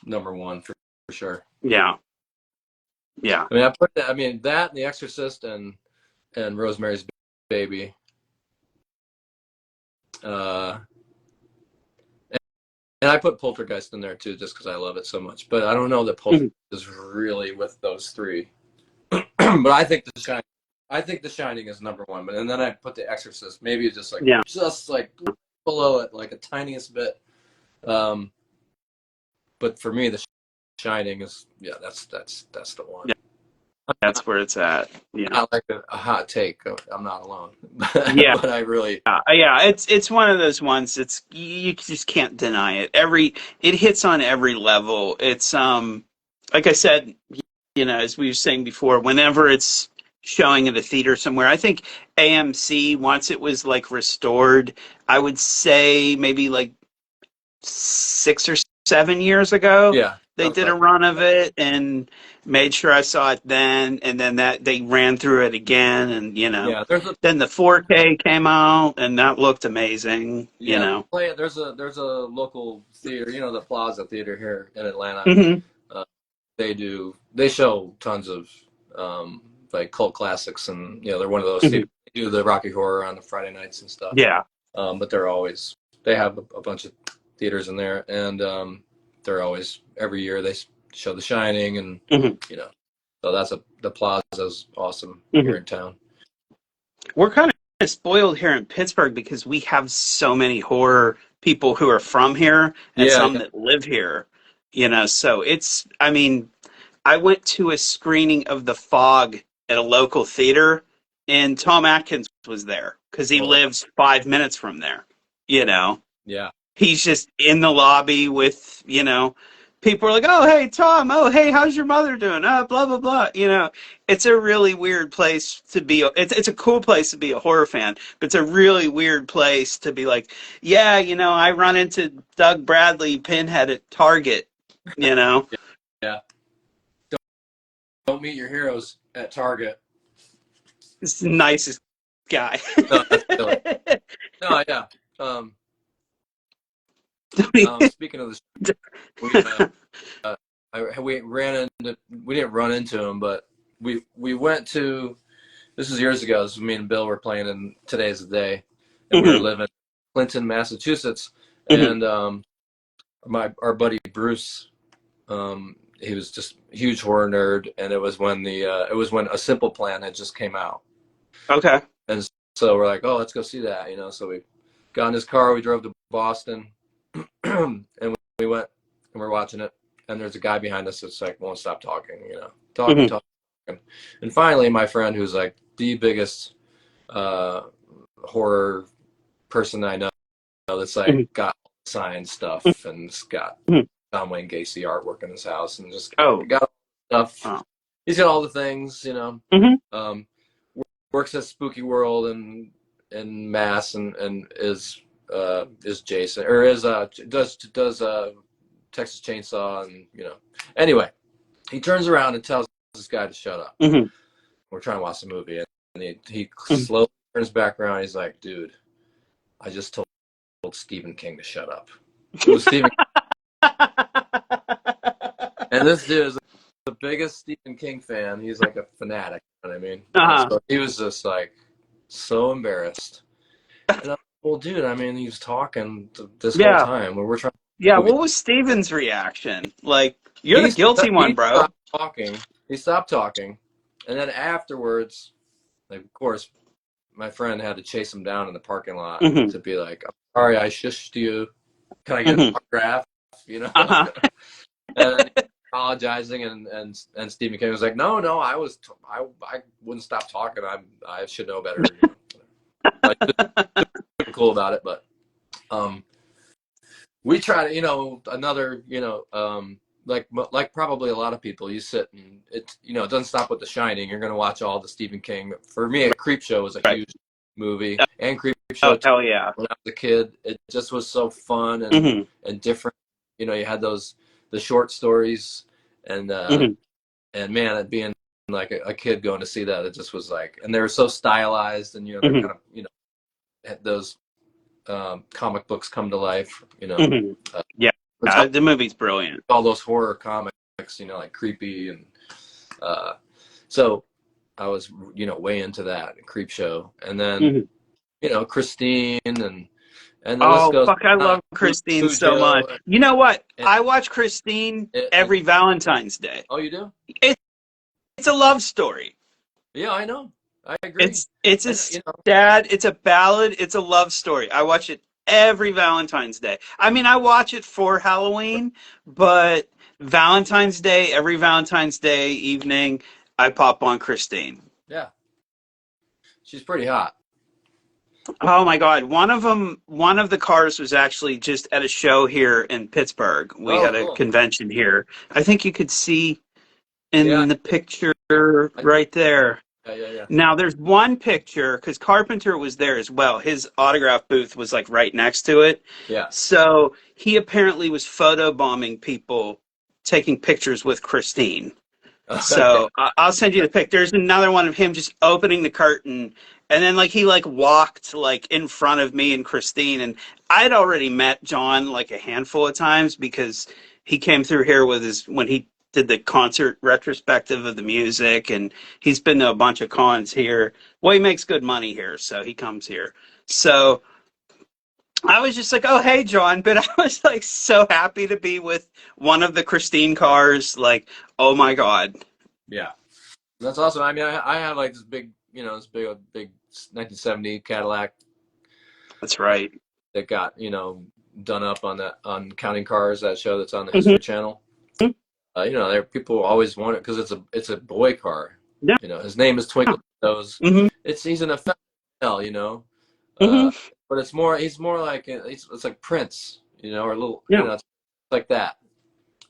number one for sure. Yeah. Yeah. I mean, I mean that and The Exorcist and Rosemary's Baby. Uh, and I put Poltergeist in there too, just because I love it so much. But I don't know that Poltergeist is really with those three. But I think The Shining is number one. And then I put The Exorcist, maybe just Yeah. like below it, like a tiniest bit. But for me, The Shining is, yeah, that's the one. Yeah. That's where it's at. Yeah. Not like a hot take. I'm not alone, Yeah. but I really, Yeah, it's one of those ones. It's you just can't deny it. It hits on every level. It's like I said, you know, as we were saying before, whenever it's showing at a theater somewhere, I think AMC once it was like restored, I would say maybe like 6 or 7 years ago, yeah, they sounds did a like run of it and made sure I saw it then, and then that they ran through it again, and you know, yeah. then the 4K came out, and that looked amazing, you Yeah, know. there's a local theater, you know, the Plaza Theater here in Atlanta. Hmm. Uh, they show tons of like cult classics, and you know they're one of those Hmm. theaters. They do the Rocky Horror on the Friday nights and stuff. Yeah, But they have a bunch of theaters in there, and they're always, every year they show The Shining, and hmm, you know, so the Plaza's awesome hmm. here in town. We're kind of spoiled here in Pittsburgh because we have so many horror people who are from here and Yeah, some yeah, that live here, you know. So I mean, I went to a screening of The Fog at a local theater, and Tom Atkins was there because he oh, lives 5 minutes from there. You know, yeah, he's just in the lobby with, you know, people are like, "Oh, hey, Tom. Oh, hey, how's your mother doing? Blah blah blah." You know, it's a really weird place to be. It's a cool place to be a horror fan, but it's a really weird place to be like, "Yeah, you know, I run into Doug Bradley Pinhead at Target." You know. yeah. Don't meet your heroes at Target. It's the nicest guy. No, that's silly. No, yeah. Speaking of this, we, I we didn't run into him, but we went to, this was years ago. This was me and Bill were playing in Today's the Day, and we were Mm-hmm. living in Clinton, Massachusetts, Mm-hmm. and our buddy Bruce, he was just a huge horror nerd, and it was when A Simple Plan had just came out, Okay. and so we're like, oh, let's go see that, So we got in his car, we drove to Boston, and we went and we're watching it, and there's a guy behind us that's like won't stop talking, talking, Mm-hmm. talking, and finally, my friend, who's like the biggest horror person I know, that's like Mm-hmm. got signed stuff and it's got Mm-hmm. Tom Wayne Gacy artwork in his house and just Oh. got stuff. Wow. He's got all the things, Mm-hmm. Um, works at Spooky World and Mass and is Jason or does Texas Chainsaw and Anyway, he turns around and tells this guy to shut up. Mm-hmm. We're trying to watch the movie and he Mm-hmm. slowly turns back around. He's like, dude, I just told Stephen King to shut up. It was Stephen And this dude is the biggest Stephen King fan. He's like a fanatic. You know what I mean? Uh-huh. So he was just like so embarrassed. And I'm like, well, dude, I mean, he was talking this whole Yeah. time when we're trying. Yeah. What was Steven's reaction? Like, you're the guilty one, bro. Stopped talking. He stopped talking, and then afterwards, like, of course, my friend had to chase him down in the parking lot Mm-hmm. to be like, "I'm sorry, I shushed you. Can I get Mm-hmm. an autograph?" Uh-huh. And then apologizing, and Stephen King was like, "No, I wouldn't stop talking. I should know better." Like, super cool about it, but we try to, another, like probably a lot of people, you sit and it doesn't stop with The Shining. You're going to watch all the Stephen King. For me, Creepshow was a huge movie, and Creepshow Oh, hell yeah. when I was a kid, it just was so fun Mm-hmm. and different. You had the short stories and Mm-hmm. and man, it being like a kid going to see that, it just was like, and they were so stylized, and they're Mm-hmm. kind of had those comic books come to life. Mm-hmm. Yeah. The movie's brilliant. All those horror comics, like Creepy, and so I was, way into that Creepshow, and then Christine, and the list goes. Fuck, I love Christine so much. You know what? I watch Christine every Valentine's Day. Oh, you do? It's a love story. Yeah, I know. I agree. It's a sad, it's a ballad, it's a love story. I watch it every Valentine's Day. I mean, I watch it for Halloween, but every Valentine's Day evening, I pop on Christine. Yeah. She's pretty hot. Oh my God. One of the cars was actually just at a show here in Pittsburgh. We had a convention here. I think you could see in the picture right there. Yeah. Now there's one picture, because Carpenter was there as well. His autograph booth was like right next to it. Yeah. So he apparently was photobombing people taking pictures with Christine. So I'll send you the pic. There's another one of him just opening the curtain, and then he walked in front of me and Christine, and I'd already met John a handful of times because he came through here when he did the concert retrospective of the music, and he's been to a bunch of cons here. Well, he makes good money here, so he comes here. So I was just like, oh, hey, John. But I was so happy to be with one of the Christine cars. Oh my God. Yeah. That's awesome. I mean, I have this big, this big 1970 Cadillac. That's right. That got, done up on Counting Cars, that show that's on the History Channel. There people always want it because it's a boy car. Yeah. His name is Twinkle Toes. He's an effect, but he's more like it's like Prince, or a little, it's like that.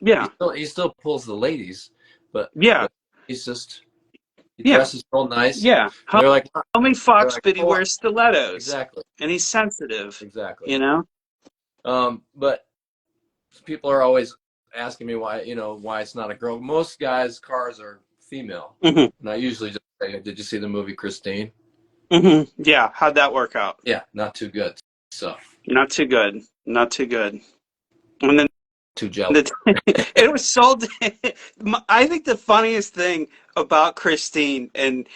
Yeah. He still pulls the ladies, but he's just he dresses real nice. Yeah. They're like, homie fucks, but he wears stilettos. Exactly. And he's sensitive. Exactly. But people are always asking me why it's not a girl. Most guys' cars are female, and I usually just say, "Did you see the movie Christine?" Yeah, how'd that work out? Yeah, not too good. So not too good. And then too jealous. It was sold. I think the funniest thing about Christine, and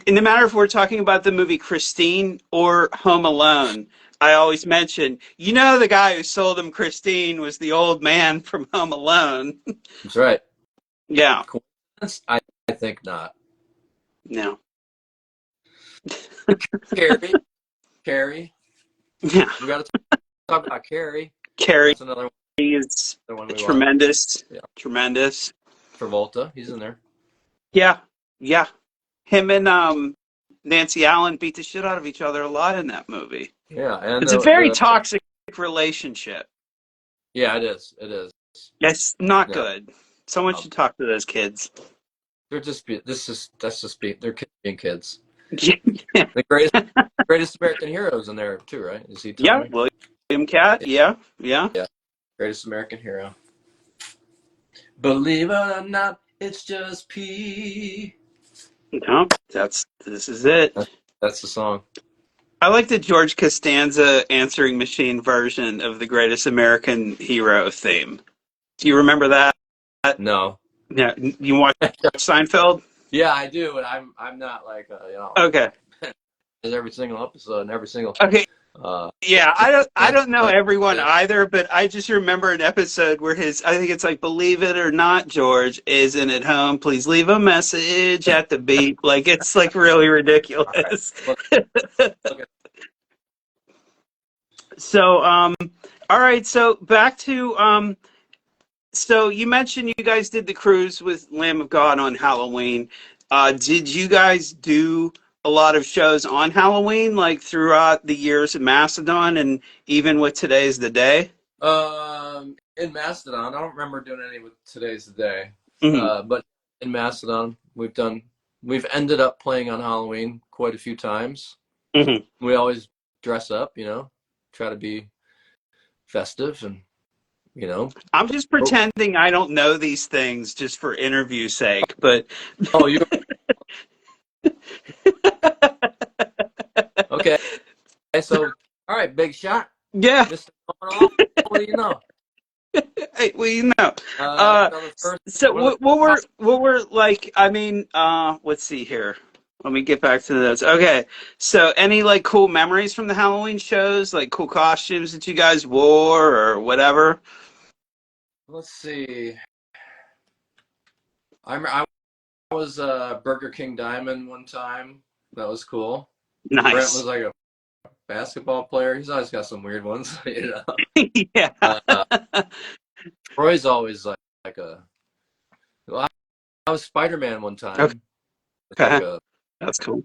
no matter if we're talking about the movie Christine or Home Alone, I always mention, the guy who sold him Christine was the old man from Home Alone. That's right. Yeah. Coincidence? I think not. No. Carrie. Yeah. We got to talk about Carrie. Carrie That's another is one we tremendous. watched. Yeah. Tremendous. Travolta, he's in there. Yeah. Yeah. Him and Nancy Allen beat the shit out of each other a lot in that movie. Yeah, and it's a very toxic relationship. Yeah, it is. It is. It's not good. Someone should talk to those kids. They're just they're kids being kids. Yeah. The greatest American heroes in there too, right? Is he Tommy? Yeah, William Cat. Yeah. Greatest American hero. Believe it or not, it's just P. No, this is it. That's the song. I like the George Costanza answering machine version of the Greatest American Hero theme. Do you remember that? No. Yeah, you watch Seinfeld? Yeah, I do, but I'm not like Okay. Every single episode and every single. Okay. Yeah, I don't know everyone either, but I just remember an episode where I think it's like, believe it or not, George isn't at home. Please leave a message at the beep. Like, it's like really ridiculous. Okay. So, all right. So back to, so you mentioned you guys did the cruise with Lamb of God on Halloween. Did you guys do a lot of shows on Halloween, like throughout the years in Macedon, and even with Today's the Day? In Macedon, I don't remember doing any with Today's the Day. Mm-hmm. But in Macedon, we've ended up playing on Halloween quite a few times. Mm-hmm. We always dress up, try to be festive and, I'm just pretending I don't know these things just for interview sake, but. Oh, you. Okay. So, all right, big shot. Yeah. Just what do you know? Hey, well, so what were like? I mean, let's see here. Let me get back to those. Okay, so any like cool memories from the Halloween shows, like cool costumes that you guys wore or whatever? Let's see. I was Burger King Diamond one time. That was cool. Nice. Brent was like a basketball player. He's always got some weird ones, Yeah. Troy's always like a. Well, I was Spider-Man one time. Okay. That's cool.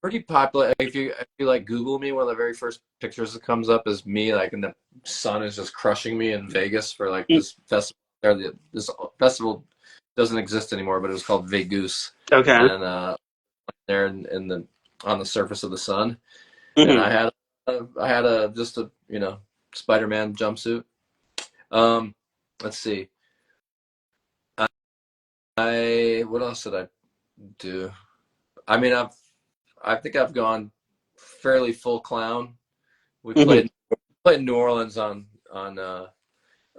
Pretty popular. If you like Google me, one of the very first pictures that comes up is me, like, and the sun is just crushing me in Vegas for like this festival. This festival doesn't exist anymore, but it was called Vegas. Okay. And there on the surface of the sun, Mm-hmm. and I had just a Spider-Man jumpsuit. Let's see. What else did I do? I mean, I think I've gone fairly full clown. We played in New Orleans on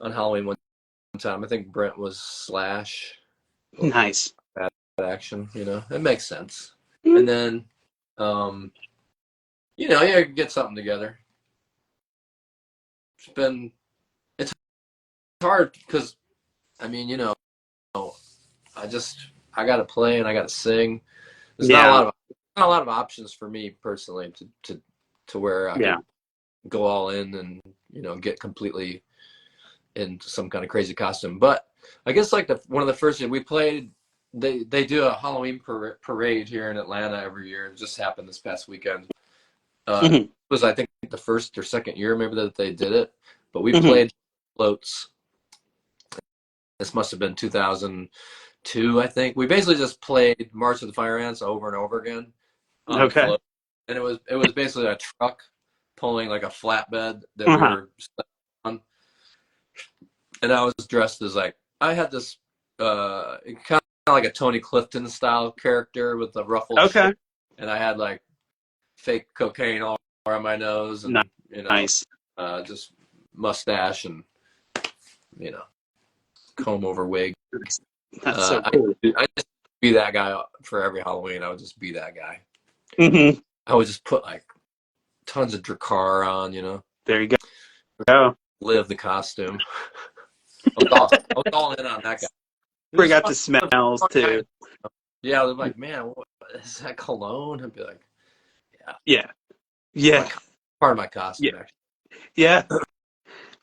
Halloween one time. I think Brent was Slash. Nice. Bad action, it makes sense. Mm-hmm. And then, you get something together. It's hard because, I mean, I got to play and I got to sing. There's not a lot of options for me personally to where I can go all in and get completely into some kind of crazy costume. But I guess like one of the first we played, they do a Halloween parade here in Atlanta every year. It just happened this past weekend. It was, I think, the first or second year maybe that they did it. But we played floats. This must have been 2002, I think. We basically just played March of the Fire Ants over and over again. Okay. And it was basically a truck pulling like a flatbed that we were stuck on. And I was dressed as I had this kind of like a Tony Clifton style character with a ruffled shirt. And I had like fake cocaine all around my nose and nice. Just mustache and you know, comb over wig. That's so cool. I just be that guy for every Halloween. I would just be that guy. Mm-hmm. I would just put like tons of Dracar on, you know. There you go. Live the costume. I was all in on that guy. It was Forgot fun, the smells too. yeah, they're like, man, what is that cologne? I'd be like, yeah, Yeah. it's Yeah. part of my costume Yeah. actually. Yeah.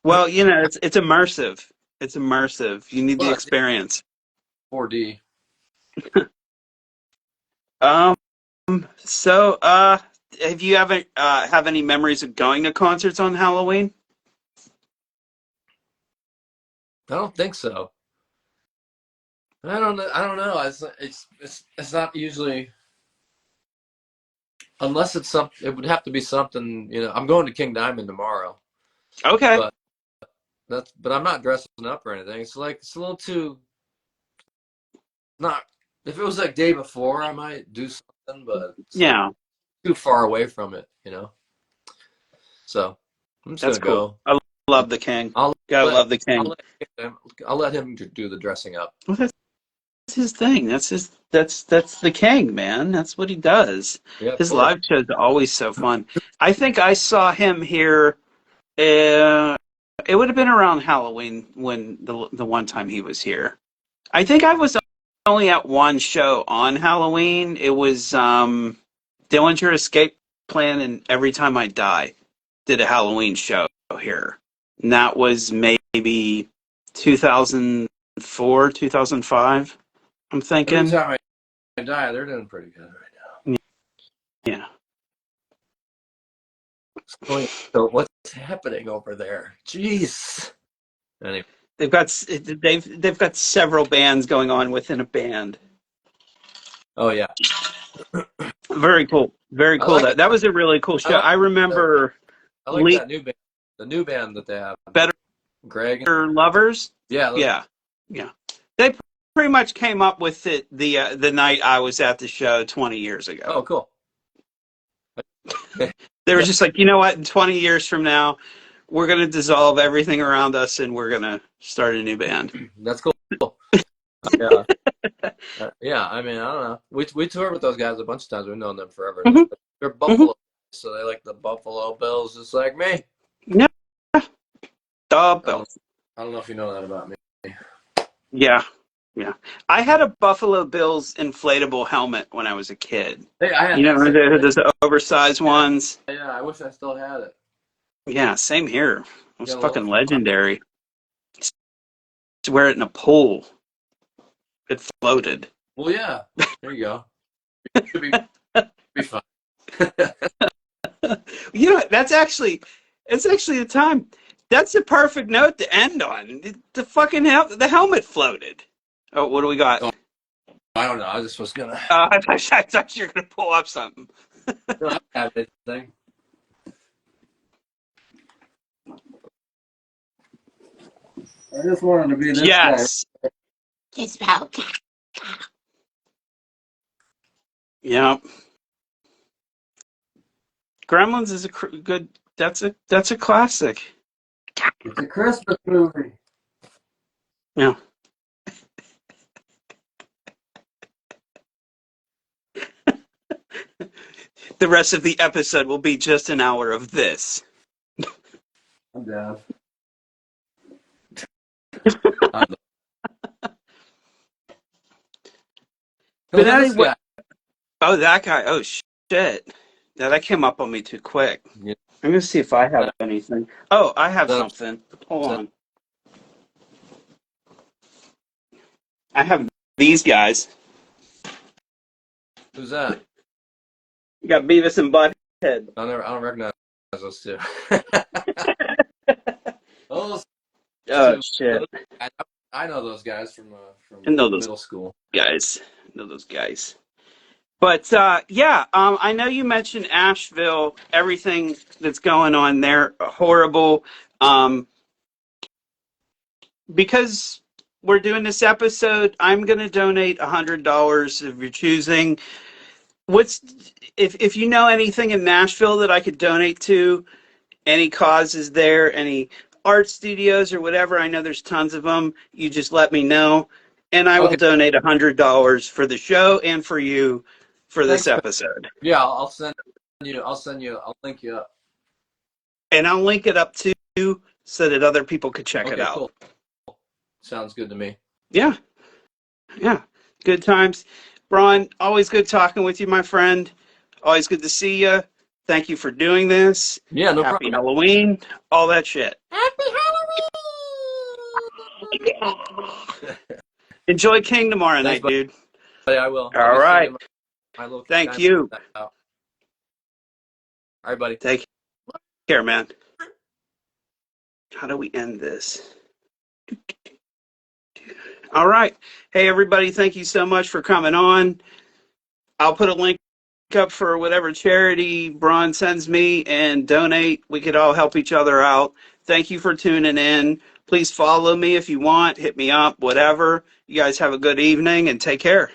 Well, it's immersive. It's immersive. You need the Well, experience. 4D. Um. So, have you ever have any memories of going to concerts on Halloween? I don't think so. I don't know. I don't know. It's not usually unless it's some. It would have to be something. You know, I'm going to King Diamond tomorrow, Okay. but but I'm not dressing up or anything. It's like it's a little too not. If it was like day before, I might do something, but it's like Yeah, too far away from it. You know. So I'm just that's gonna cool. go. I love the King. I'll Gotta let love the King. I'll let him do the dressing up. Well, that's his thing. That's the King, man. That's what he does. Yeah, of His course. live shows are always so fun. I think I saw him here. Uh, it would have been around Halloween when the one time he was here. I think I was only at one show on Halloween. It was Dillinger Escape Plan and Every Time I Die did a Halloween show here. And that was maybe 2004, 2005, I'm Every thinking. time I die, they're doing pretty good right now. Yeah. So what's happening over there? Jeez. Anyway, They've got several bands going on within a band. oh yeah, Very cool. Very I cool. like That was a really cool I show. like I remember I like that new band, the new band that they have. Better Greg. Lovers. Yeah. Yeah. Yeah. They pretty much came up with it the night I was at the show 20 years ago. Oh, cool. They were just like, you know what? In 20 years from now, we're going to dissolve everything around us and we're going to start a new band. That's cool. Yeah. Yeah. I mean, I don't know. We toured with those guys a bunch of times. We've known them forever. Mm-hmm. They're Buffalo, so they like the Buffalo Bills, just like me. Yeah. Bills. I don't know if you know that about me. Yeah. Yeah. I had a Buffalo Bills inflatable helmet when I was a kid. Hey, I had those oversized ones. Yeah, I wish I still had it. Yeah, same here. It was fucking legendary. To wear it in a pool. It floated. Well, yeah. There you go. It should be fun. It's actually the time. That's the perfect note to end on. The fucking the helmet floated. Oh, what do we got? Oh, I don't know. I just was gonna. I thought you were gonna pull up something. No, I have anything. I just wanted to be this Yes. guy. It's about Yeah. Gremlins is a good. That's a classic. It's a Christmas movie. Yeah. The rest of the episode will be just an hour of this. I'm down. But anyway, oh, that guy. Oh shit! Now that came up on me too quick. Yeah. I'm gonna see if I have anything. Oh, I have something. Hold on. I have these guys. Who's that? You got Beavis and Butthead. I don't recognize those two. Those Oh two, shit! I know those guys from middle school. Guys, I know those guys. But yeah, I know you mentioned Asheville. Everything that's going on there, horrible. Because we're doing this episode, I'm going to donate $100 of your choosing. If you know anything in Nashville that I could donate to, any causes there, any art studios or whatever, I know there's tons of them. You just let me know, and I will Okay. donate $100 for the show and for you for this Thanks, man. episode. Yeah, I'll send you. I'll send you. I'll link you up. And I'll link it up too so that other people could check it Okay, out. cool. Sounds good to me. Yeah, yeah. Good times. Brann, always good talking with you, my friend. Always good to see you. Thank you for doing this. Yeah, no Happy problem, man. Halloween. All that shit. Happy Enjoy King tomorrow Thanks, night, buddy. dude. I will. I'll All be right. sending my little Thank guy you. out. All right, buddy. Take care, man. How do we end this? All right. Hey, everybody. Thank you so much for coming on. I'll put a link up for whatever charity Brann sends me and donate. We could all help each other out. Thank you for tuning in. Please follow me if you want. Hit me up, whatever. You guys have a good evening and take care.